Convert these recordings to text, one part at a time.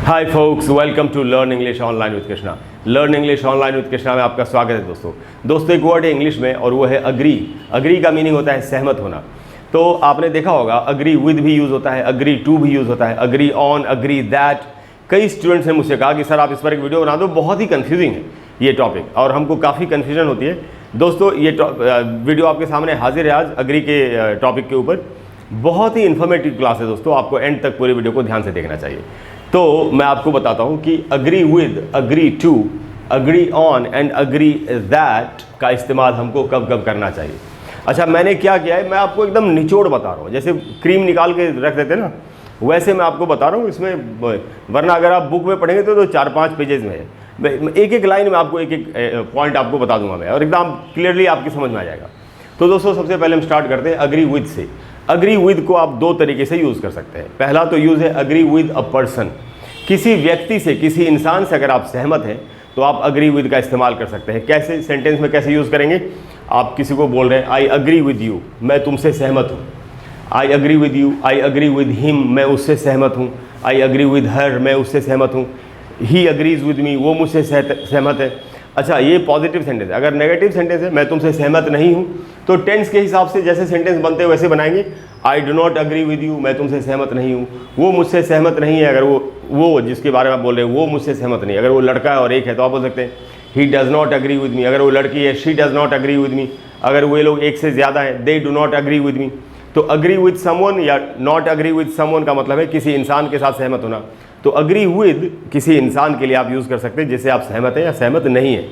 Hi folks, welcome to learn English online with Krishna. Learn English online with Krishna में आपका स्वागत है दोस्तों एक वर्ड है इंग्लिश में और वो है अग्री। अग्री का मीनिंग होता है सहमत होना। तो आपने देखा होगा अग्री विद भी यूज़ होता है, अग्री टू भी यूज़ होता है, अग्री ऑन, अग्री दैट। कई स्टूडेंट्स ने मुझसे कहा कि सर आप इस पर एक वीडियो बना दो, बहुत ही कन्फ्यूजिंग है ये टॉपिक और हमको काफ़ी कन्फ्यूजन होती है। दोस्तों ये वीडियो आपके सामने हाजिर है आज अग्री के टॉपिक के ऊपर। बहुत ही इन्फॉर्मेटिव क्लास है दोस्तों, आपको एंड तक पूरी वीडियो को ध्यान से देखना चाहिए। तो मैं आपको बताता हूं कि agree with, agree to, agree on and agree that का इस्तेमाल हमको कब कब करना चाहिए। अच्छा, मैंने क्या किया है, मैं आपको एकदम निचोड़ बता रहा हूँ। जैसे क्रीम निकाल के रख देते ना, वैसे मैं आपको बता रहा हूँ इसमें। वरना अगर आप बुक में पढ़ेंगे तो 4-5 पेजेस में है। एक एक लाइन में आपको एक एक पॉइंट आपको बता दूंगा मैं, और एकदम क्लियरली आपकी समझ में आ जाएगा। तो दोस्तों सबसे पहले हम स्टार्ट करते हैं अग्री विद से। अग्री विद को आप दो तरीके से यूज़ कर सकते हैं। पहला तो यूज़ है अग्री विद अ पर्सन। किसी व्यक्ति से, किसी इंसान से अगर आप सहमत हैं तो आप अग्री विद का इस्तेमाल कर सकते हैं। कैसे, सेंटेंस में कैसे यूज़ करेंगे? आप किसी को बोल रहे हैं आई अग्री विद यू, मैं तुमसे सहमत हूँ। आई agree with you, I agree with him, मैं उससे सहमत हूँ। आई अग्री विद हर, मैं उससे सहमत हूँ। ही अग्रीज विद मी, वो मुझसे सहमत है। अच्छा, ये पॉजिटिव सेंटेंस है। अगर नेगेटिव सेंटेंस है, मैं तुमसे सहमत नहीं हूँ, तो टेंस के हिसाब से जैसे सेंटेंस बनते हैं वैसे बनाएंगे। आई do not agree with you, मैं तुमसे सहमत नहीं हूँ। वो मुझसे सहमत नहीं है, अगर वो जिसके बारे में आप बोल रहे हैं वो मुझसे सहमत नहीं है। अगर वो लड़का है और एक है तो आप बोल सकते हैं he does not agree with me. अगर वो लड़की है, she does not agree with me. अगर वे लोग एक से ज़्यादा है, they do not agree with me. तो अग्री विद समवन या नॉट अग्री विद समवन का मतलब है किसी इंसान के साथ सहमत होना। तो अग्री विद किसी इंसान के लिए आप यूज़ कर सकते हैं जिससे आप सहमत हैं या सहमत नहीं है।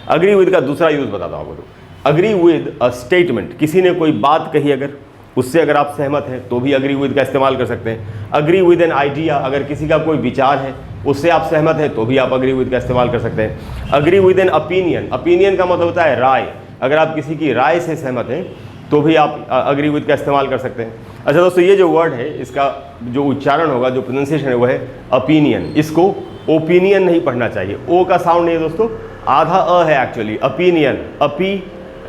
अग्री विद का दूसरा यूज़ बताता हूँ आपको। तो अग्री विद अ स्टेटमेंट, किसी ने कोई बात कही अगर, उससे अगर आप सहमत हैं तो भी अग्री विद का इस्तेमाल कर सकते हैं। अग्री विद एन आइडिया, अगर किसी का कोई विचार है उससे आप सहमत हैं तो भी आप अग्री विद का इस्तेमाल कर सकते हैं। Agree with an opinion, opinion का मतलब होता है राय। अगर आप किसी की राय से सहमत हैं तो भी आप अग्री विद का इस्तेमाल कर सकते हैं। अच्छा दोस्तों, ये जो वर्ड है इसका जो उच्चारण होगा, जो प्रोनाउंसिएशन है वो है ओपिनियन। इसको ओपिनियन नहीं पढ़ना चाहिए, ओ का साउंड नहीं है दोस्तों, आधा अ है एक्चुअली। ओपिनियन, अपी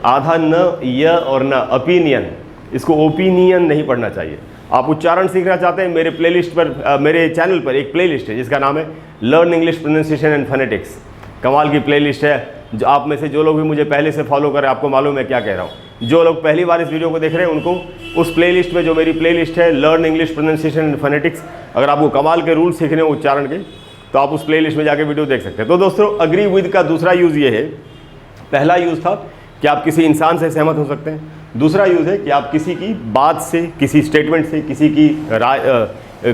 आधा न, य और न, ओपिनियन। इसको ओपिनियन नहीं पढ़ना चाहिए। आप उच्चारण सीखना चाहते हैं, मेरे प्लेलिस्ट पर, मेरे चैनल पर एक प्लेलिस्ट है जिसका नाम है learn English pronunciation and phonetics. कमाल की प्लेलिस्ट है। जो आप में से जो लोग भी मुझे पहले से फॉलो करें, आपको मालूम है क्या कह रहा हूँ। जो लोग पहली बार इस वीडियो को देख रहे हैं उनको उस प्लेलिस्ट में, जो मेरी प्लेलिस्ट है learn English pronunciation and phonetics, अगर आपको कमाल के रूल सीखने हो उच्चारण के तो आप उस प्लेलिस्ट में जाके वीडियो देख सकते हैं। तो दोस्तों अग्री विद का दूसरा यूज़ ये है। पहला यूज़ था कि आप किसी इंसान से सहमत हो सकते हैं। दूसरा यूज़ है कि आप किसी की बात से, किसी स्टेटमेंट से, किसी की राय,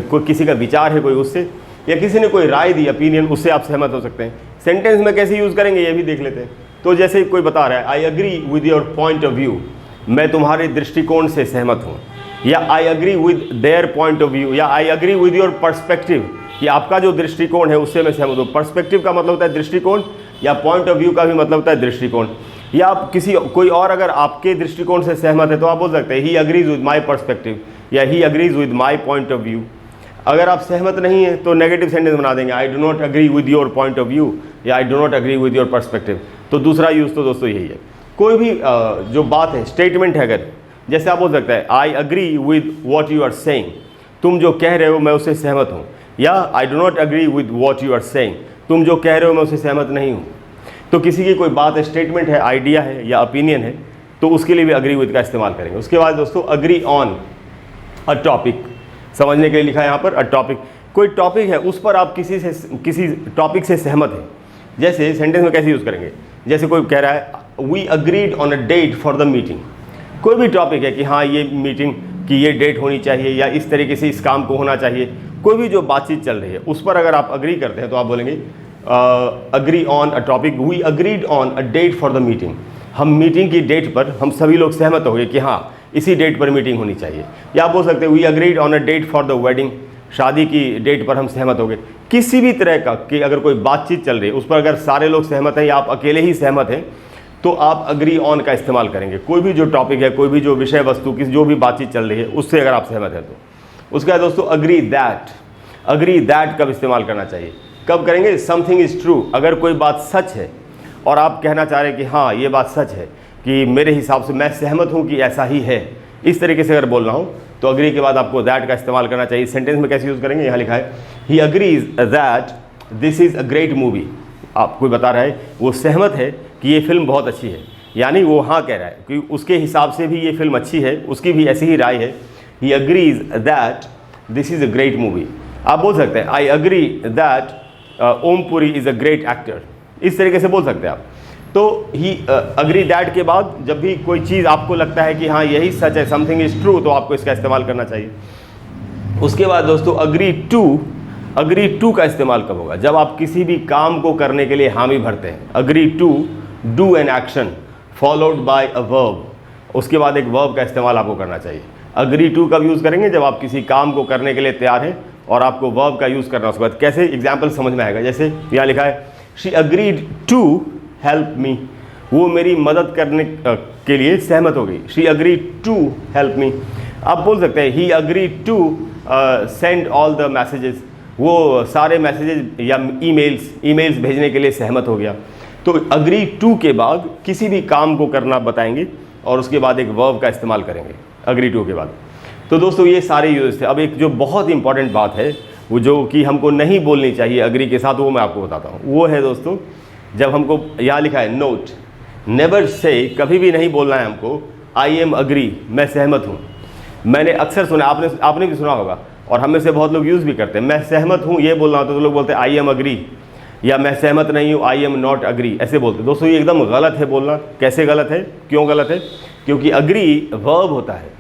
किसी का विचार है कोई उससे, या किसी ने कोई राय दी, ओपिनियन, उससे आप सहमत हो सकते हैं। सेंटेंस में कैसे यूज़ करेंगे ये भी देख लेते हैं। तो जैसे कोई बता रहा है I agree with your point of view, मैं तुम्हारे दृष्टिकोण से सहमत हूँ। या I agree with their point of view, या I agree with your perspective, कि आपका जो दृष्टिकोण है उससे मैं सहमत हूँ। पर्सपेक्टिव का मतलब होता है दृष्टिकोण, या पॉइंट ऑफ व्यू का भी मतलब होता है दृष्टिकोण। या आप किसी कोई और अगर आपके दृष्टिकोण से सहमत है तो आप बोल सकते हैं he agrees with my perspective, या he agrees with my point of view. अगर आप सहमत नहीं हैं तो नेगेटिव सेंटेंस बना देंगे I do not agree with your point of view, या I do not agree with your perspective. तो दूसरा यूज़ तो दोस्तों यही है। कोई भी जो बात है, स्टेटमेंट है, अगर जैसे आप बोल सकते हैं I agree with what you are saying, तुम जो कह रहे हो मैं उससे सहमत हूँ। या I do not agree with what you are saying, तुम जो कह रहे हो मैं उससे सहमत नहीं हूँ। तो किसी की कोई बात है, स्टेटमेंट है, आइडिया है या ओपिनियन है, तो उसके लिए भी अग्री विद का इस्तेमाल करेंगे। उसके बाद दोस्तों अग्री ऑन अ टॉपिक, समझने के लिए लिखा है यहाँ पर अ टॉपिक। कोई टॉपिक है उस पर आप किसी टॉपिक से सहमत हैं। जैसे सेंटेंस में कैसे यूज़ करेंगे? जैसे कोई कह रहा है we agreed on a date for the meeting. कोई भी टॉपिक है कि हाँ ये मीटिंग की ये डेट होनी चाहिए, या इस तरीके से इस काम को होना चाहिए। कोई भी जो बातचीत चल रही है उस पर अगर आप अग्री करते हैं तो आप बोलेंगे agree on a topic, we agreed on a date for the meeting. हम मीटिंग की डेट पर हम सभी लोग सहमत हो गए कि हाँ इसी डेट पर मीटिंग होनी चाहिए। या आप बोल सकते हैं we agreed on a date for the wedding, शादी की डेट पर हम सहमत हो गए। किसी भी तरह का कि अगर कोई बातचीत चल रही है उस पर अगर सारे लोग सहमत हैं या आप अकेले ही सहमत हैं तो आप अग्री ऑन का इस्तेमाल करेंगे। कोई भी जो टॉपिक है, कोई भी जो विषय वस्तु की जो भी बातचीत चल रही है उससे अगर आप सहमत हैं तो। उसके बाद दोस्तों अग्री दैट, अग्री दैट कब इस्तेमाल करना चाहिए, कब करेंगे? समथिंग इज़ ट्रू, अगर कोई बात सच है और आप कहना चाह रहे हैं कि हाँ ये बात सच है, कि मेरे हिसाब से मैं सहमत हूँ कि ऐसा ही है, इस तरीके से अगर बोल रहा हूँ तो अग्री के बाद आपको दैट का इस्तेमाल करना चाहिए। सेंटेंस में कैसे यूज़ करेंगे? यहाँ लिखा है he agrees that this is a great movie. आपको बता रहा है, वो सहमत है कि ये फिल्म बहुत अच्छी है, यानी वो हाँ कह रहा है कि उसके हिसाब से भी ये फिल्म अच्छी है, उसकी भी ऐसी ही राय है। He agrees that this is a great movie. आप बोल सकते हैं I agree that Om Puri is a great actor, इस तरीके से बोल सकते हैं आप। तो ही अग्री दैट के बाद जब भी कोई चीज़ आपको लगता है कि हाँ यही सच है, समथिंग इज़ ट्रू, तो आपको इसका इस्तेमाल करना चाहिए। उसके बाद दोस्तों अग्री टू का इस्तेमाल कब होगा? जब आप किसी भी काम को करने के लिए हामी भरते हैं। Agree to do an action followed by a verb, उसके बाद एक वर्ब का इस्तेमाल आपको करना चाहिए। अग्री टू कब यूज़ करेंगे? जब आप किसी काम को करने के लिए तैयार हैं और आपको वर्ब का यूज़ करना। उसके बाद कैसे? एग्जाम्पल समझ में आएगा। जैसे यहाँ लिखा है she agreed to help me, वो मेरी मदद करने के लिए सहमत हो गई। She agreed to help me. आप बोल सकते हैं he agreed to send all the messages, वो सारे मैसेजेस या ईमेल्स भेजने के लिए सहमत हो गया। तो अग्री टू के बाद किसी भी काम को करना बताएंगे और उसके बाद एक वर्ब का इस्तेमाल करेंगे अग्री टू के बाद। तो दोस्तों ये सारे यूजेस थे। अब एक जो बहुत इंपॉर्टेंट बात है, वो जो कि हमको नहीं बोलनी चाहिए अग्री के साथ, वो मैं आपको बताता हूँ। वो है दोस्तों, जब हमको यहाँ लिखा है नोट, नेवर से, कभी भी नहीं बोलना है हमको आई एम अग्री, मैं सहमत हूँ। मैंने अक्सर सुना, आपने भी सुना होगा और हम में से बहुत लोग यूज़ भी करते हैं। मैं सहमत हूँ ये बोलना होता तो लोग बोलते हैं आई एम अग्री, या मैं सहमत नहीं हूँ आई एम नॉट अग्री, ऐसे बोलते हैं। दोस्तों ये एकदम गलत है बोलना। कैसे गलत है? क्यों गलत है? क्योंकि अग्री वर्ब होता है।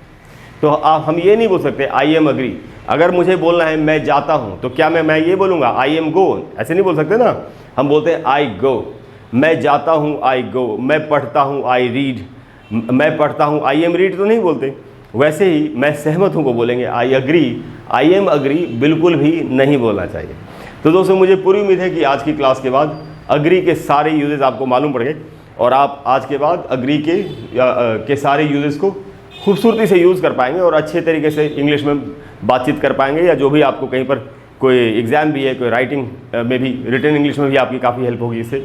तो हम ये नहीं बोल सकते आई एम अग्री। अगर मुझे बोलना है मैं जाता हूँ, तो क्या मैं ये बोलूँगा आई एम गो? ऐसे नहीं बोल सकते ना। हम बोलते हैं आई गो। मैं जाता हूँ आई गो, मैं पढ़ता हूँ आई रीड, मैं पढ़ता हूँ आई एम रीड तो नहीं बोलते। वैसे ही मैं सहमत हूँ को बोलेंगे I agree, I am agree बिल्कुल भी नहीं बोलना चाहिए। तो दोस्तों मुझे पूरी उम्मीद है कि आज की क्लास के बाद अग्री के सारे यूजेस आपको मालूम पड़ गए और आप आज के बाद अग्री के सारे यूजेस को खूबसूरती से यूज़ कर पाएंगे और अच्छे तरीके से इंग्लिश में बातचीत कर पाएंगे, या जो भी आपको कहीं पर कोई एग्ज़ाम भी है, कोई राइटिंग में भी, रिटन इंग्लिश में भी आपकी काफ़ी हेल्प होगी इससे।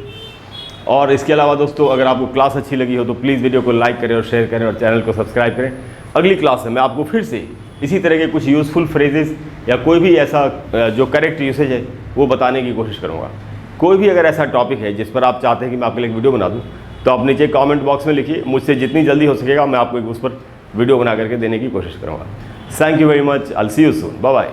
और इसके अलावा दोस्तों अगर आपको क्लास अच्छी लगी हो तो प्लीज़ वीडियो को लाइक करें और शेयर करें और चैनल को सब्सक्राइब करें। अगली क्लास में मैं आपको फिर से इसी तरह के कुछ यूज़फुल फ्रेजेस या कोई भी ऐसा जो करेक्ट यूसेज है वो बताने की कोशिश करूँगा। कोई भी अगर ऐसा टॉपिक है जिस पर आप चाहते हैं कि मैं आपके लिए एक वीडियो बना दूँ, तो आप नीचे कमेंट बॉक्स में लिखिए। मुझसे जितनी जल्दी हो सकेगा मैं आपको उस पर वीडियो बना करके देने की कोशिश करूँगा। Thank you very much. I will see you soon. Bye bye.